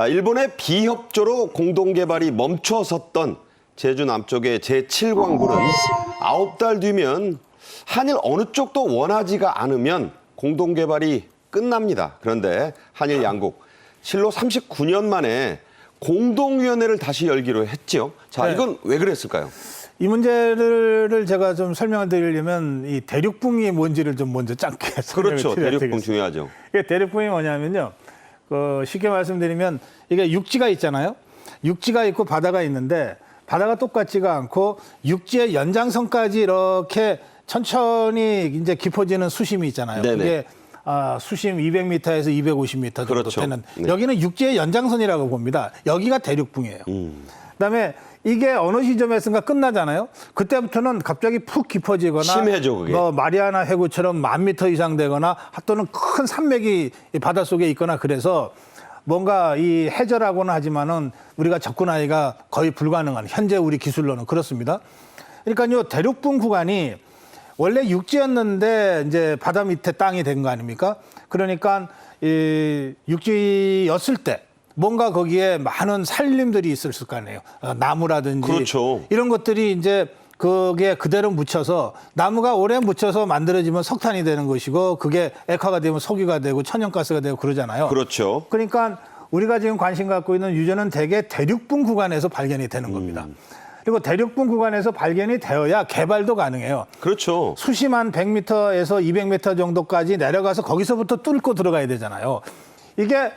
일본의 비협조로 공동개발이 멈춰섰던 제주 남쪽의 제7광구는 9달 뒤면 한일 어느 쪽도 원하지가 않으면 공동개발이 끝납니다. 그런데 한일 양국 실로 39년 만에 공동위원회를 다시 열기로 했죠. 자, 네. 이건 왜 그랬을까요? 이 문제를 제가 좀 설명을 드리려면 이 대륙붕이 뭔지를 좀 먼저 짧게 설명을 그렇죠. 드려야 대륙붕 되겠습니다. 중요하죠. 이게 대륙붕이 뭐냐면요. 쉽게 말씀드리면 이게 육지가 있잖아요. 육지가 있고 바다가 있는데 바다가 똑같지가 않고 육지의 연장선까지 이렇게 천천히 이제 깊어지는 수심이 있잖아요. 네네. 그게 수심 200m에서 250m 정도 그렇죠. 되는 네. 여기는 육지의 연장선이라고 봅니다. 여기가 대륙붕이에요. 그다음에 이게 어느 시점에선가 끝나잖아요. 그때부터는 갑자기 푹 깊어지거나 심해져, 그게. 뭐 마리아나 해구처럼 10,000m 이상 되거나 또는 큰 산맥이 바닷속에 있거나 그래서 뭔가 이 해저라고는 하지만은 우리가 접근하기가 거의 불가능한 현재 우리 기술로는 그렇습니다. 그러니까요 대륙붕 구간이 원래 육지였는데 이제 바다 밑에 땅이 된 거 아닙니까? 그러니까 이 육지였을 때 뭔가 거기에 많은 산림들이 있었을 거 아니에요. 나무라든지 그렇죠. 이런 것들이 이제 그게 그대로 묻혀서 나무가 오래 묻혀서 만들어지면 석탄이 되는 것이고 그게 액화가 되면 석유가 되고 천연가스가 되고 그러잖아요. 그렇죠. 그러니까 우리가 지금 관심 갖고 있는 유전은 대개 대륙붕 구간에서 발견이 되는 겁니다. 그리고 대륙붕 구간에서 발견이 되어야 개발도 가능해요. 그렇죠. 수심한 100m에서 200m 정도까지 내려가서 거기서부터 뚫고 들어가야 되잖아요. 이게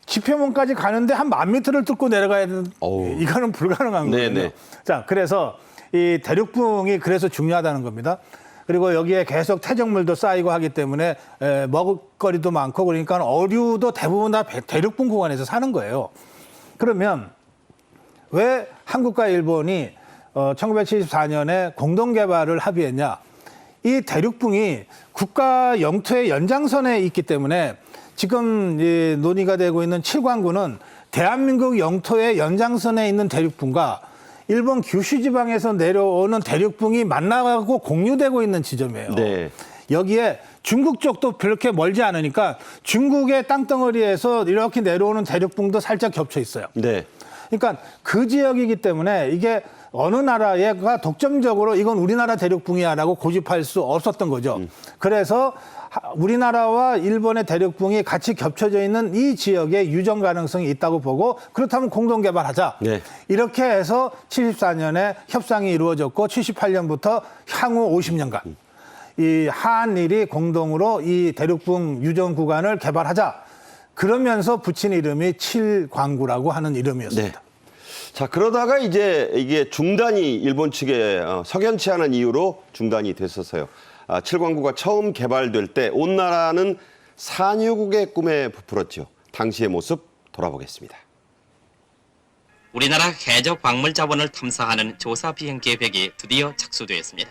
지표문까지 가는데 한 10,000m를 뚫고 내려가야 되는 이거는 불가능한 거예요. 네네. 자, 그래서 이 대륙붕이 그래서 중요하다는 겁니다. 그리고 여기에 계속 퇴적물도 쌓이고 하기 때문에 먹을거리도 많고 그러니까 어류도 대부분 다 대륙붕 구간에서 사는 거예요. 그러면 왜 한국과 일본이 1974년에 공동개발을 합의했냐. 이 대륙붕이 국가 영토의 연장선에 있기 때문에 지금 논의가 되고 있는 7광구는 대한민국 영토의 연장선에 있는 대륙붕과 일본 규슈 지방에서 내려오는 대륙붕이 만나고 공유되고 있는 지점이에요. 네. 여기에 중국 쪽도 그렇게 멀지 않으니까 중국의 땅덩어리에서 이렇게 내려오는 대륙붕도 살짝 겹쳐 있어요. 네. 그러니까 그 지역이기 때문에 이게 어느 나라가 독점적으로 이건 우리나라 대륙붕이야라고 고집할 수 없었던 거죠. 그래서 우리나라와 일본의 대륙붕이 같이 겹쳐져 있는 이 지역에 유전 가능성이 있다고 보고 그렇다면 공동개발하자. 네. 이렇게 해서 74년에 협상이 이루어졌고 78년부터 향후 50년간 이 한일이 공동으로 이 대륙붕 유전 구간을 개발하자. 그러면서 붙인 이름이 7광구라고 하는 이름이었습니다. 네. 자, 그러다가 이제 이게 중단이 일본 측에 석연치 않은 이유로 중단이 됐었어요. 7광구가 처음 개발될 때 온 나라는 산유국의 꿈에 부풀었죠. 당시의 모습 돌아보겠습니다. 우리나라 해저 광물 자원을 탐사하는 조사 비행 계획이 드디어 착수되었습니다.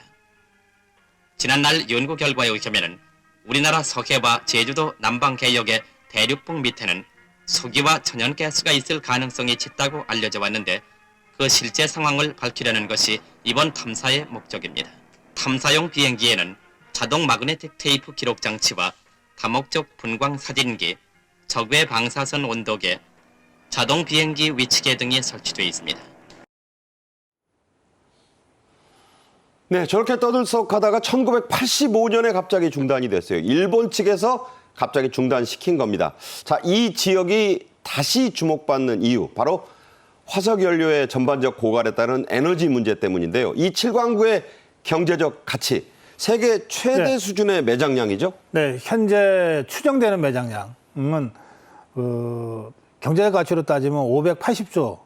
지난날 연구 결과에 의하면 우리나라 서해와 제주도 남방 해역의 대륙붕 밑에는 석유와 천연가스가 있을 가능성이 짙다고 알려져 왔는데 그 실제 상황을 밝히려는 것이 이번 탐사의 목적입니다. 탐사용 비행기에는 자동 마그네틱 테이프 기록 장치와 다목적 분광 사진기, 적외 방사선 온도계, 자동 비행기 위치계 등이 설치되어 있습니다. 네, 저렇게 떠들썩하다가 1985년에 갑자기 중단이 됐어요. 일본 측에서 갑자기 중단시킨 겁니다. 자, 이 지역이 다시 주목받는 이유, 바로 화석연료의 전반적 고갈에 따른 에너지 문제 때문인데요. 이 7광구의 경제적 가치, 세계 최대 수준의 매장량이죠? 네, 현재 추정되는 매장량은 경제 가치로 따지면 580조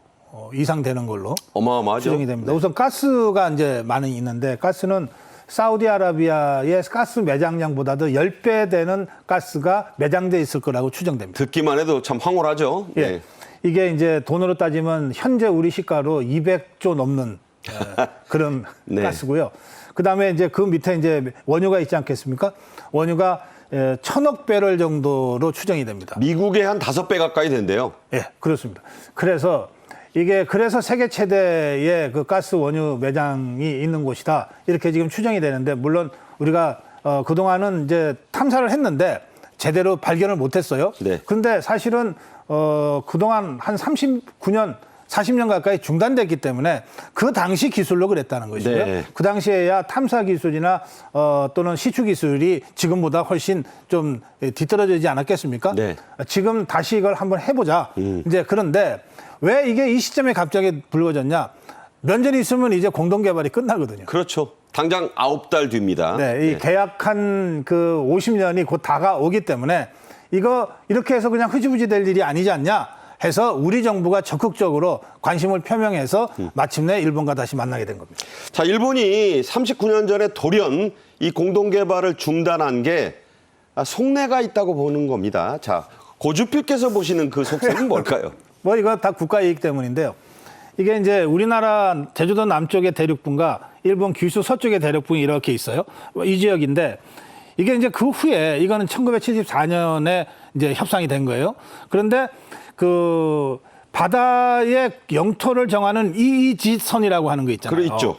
이상 되는 걸로 어마어마하죠. 추정이 됩니다. 네. 우선 가스가 이제 많이 있는데 가스는 사우디아라비아의 가스 매장량보다도 10배 되는 가스가 매장돼 있을 거라고 추정됩니다. 듣기만 해도 참 황홀하죠. 예. 네. 이게 이제 돈으로 따지면 현재 우리 시가로 200조 넘는 그런 네. 가스고요. 그다음에 이제 그 밑에 이제 원유가 있지 않겠습니까? 원유가 1,000억 배럴 정도로 추정이 됩니다. 미국의 한 5배 가까이 된대요. 예, 그렇습니다. 그래서 세계 최대의 그 가스 원유 매장이 있는 곳이다. 이렇게 지금 추정이 되는데, 물론 우리가 그동안은 이제 탐사를 했는데 제대로 발견을 못 했어요. 네. 그런데 사실은 그동안 한 39년 40년 가까이 중단됐기 때문에 그 당시 기술로 그랬다는 것이고요. 네. 그 당시에야 탐사 기술이나 또는 시추 기술이 지금보다 훨씬 좀 뒤떨어지지 않았겠습니까? 네. 지금 다시 이걸 한번 해보자. 이제 그런데 왜 이게 이 시점에 갑자기 불거졌냐? 면전이 있으면 이제 공동 개발이 끝나거든요. 그렇죠. 당장 9달 뒤입니다. 네, 이 계약한 그 50년이 곧 다가오기 때문에 이거 이렇게 해서 그냥 흐지부지 될 일이 아니지 않냐? 해서 우리 정부가 적극적으로 관심을 표명해서 마침내 일본과 다시 만나게 된 겁니다. 자, 일본이 39년 전에 돌연 이 공동 개발을 중단한 게 속내가 있다고 보는 겁니다. 자, 고주필께서 보시는 그 속셈은 뭘까요? 뭐 이거 다 국가 이익 때문인데요. 이게 이제 우리나라 제주도 남쪽의 대륙분과 일본 규슈 서쪽의 대륙분이 이렇게 있어요. 이 지역인데 이게 이제 그 후에 이거는 1974년에 이제 협상이 된 거예요. 그런데 그 바다의 영토를 정하는 이의지선이라고 하는 거 있잖아요. 그래 있죠.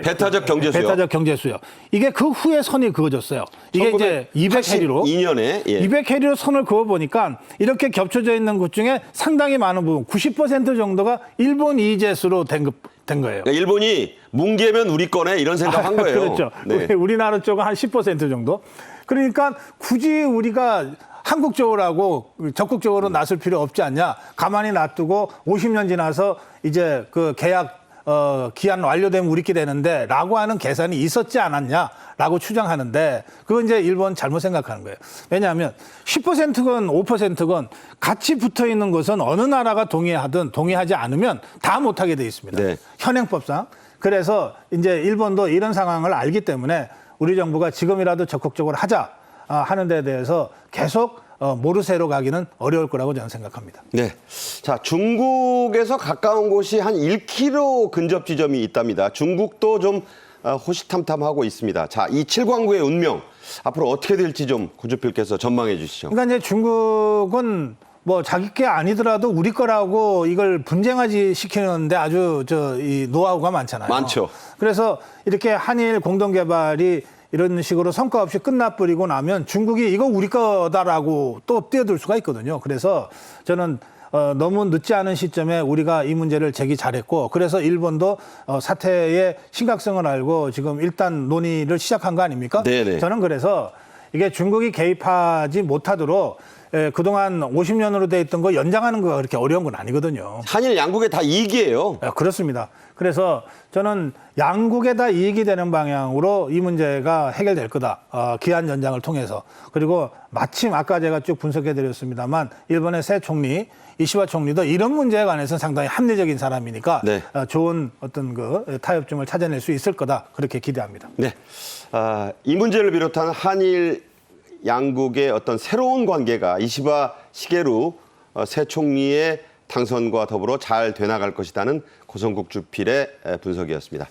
배타적 경제수요. 배타적 경제수요. 이게 그 후에 선이 그어졌어요. 이게 이제 200해리로 2년에 200해리로 선을 그어 보니까 이렇게 겹쳐져 있는 곳 중에 상당히 많은 부분, 90% 정도가 일본 이의제수로 된 거예요. 그러니까 일본이 뭉개면 우리 거네 이런 생각한 거예요. 그렇죠. 네. 우리나라 쪽은 한 10% 정도. 그러니까 굳이 우리가 한국적으로 하고 적극적으로 나설 필요 없지 않냐. 가만히 놔두고 50년 지나서 이제 그 계약 기한 완료되면 우리끼리 되는데 라고 하는 계산이 있었지 않았냐라고 추정하는데 그건 이제 일본 잘못 생각하는 거예요. 왜냐하면 10%건 5%건 같이 붙어 있는 것은 어느 나라가 동의하든 동의하지 않으면 다 못하게 돼 있습니다. 네. 현행법상. 그래서 이제 일본도 이런 상황을 알기 때문에 우리 정부가 지금이라도 적극적으로 하자 하는 데 대해서 계속 모르쇠로 가기는 어려울 거라고 저는 생각합니다. 네. 자, 중국에서 가까운 곳이 한 1km 근접 지점이 있답니다. 중국도 좀 호시탐탐하고 있습니다. 자, 이 7광구의 운명 앞으로 어떻게 될지 좀 고주필께서 전망해 주시죠. 그러니까 이제 중국은 뭐 자기 게 아니더라도 우리 거라고 이걸 분쟁하지 시키는데 아주 이 노하우가 많잖아요. 많죠. 그래서 이렇게 한일 공동 개발이 이런 식으로 성과 없이 끝나버리고 나면 중국이 이거 우리 거다라고 또 뛰어들 수가 있거든요. 그래서 저는 너무 늦지 않은 시점에 우리가 이 문제를 제기 잘했고 그래서 일본도 사태의 심각성을 알고 지금 일단 논의를 시작한 거 아닙니까? 네네. 저는 그래서 이게 중국이 개입하지 못하도록 그동안 50년으로 돼 있던 거 연장하는 거가 그렇게 어려운 건 아니거든요. 한일 양국의 다 이익이에요. 그렇습니다. 그래서 저는 양국에 다 이익이 되는 방향으로 이 문제가 해결될 거다. 기한 연장을 통해서. 그리고 마침 아까 제가 쭉 분석해 드렸습니다만 일본의 새 총리 이시와 총리도 이런 문제에 관해서는 상당히 합리적인 사람이니까 네. 좋은 어떤 그 타협점을 찾아낼 수 있을 거다. 그렇게 기대합니다. 네. 이 문제를 비롯한 한일 양국의 어떤 새로운 관계가 이시바 시게루 새 총리의 당선과 더불어 잘 되나갈 것이라는 고성국 주필의 분석이었습니다.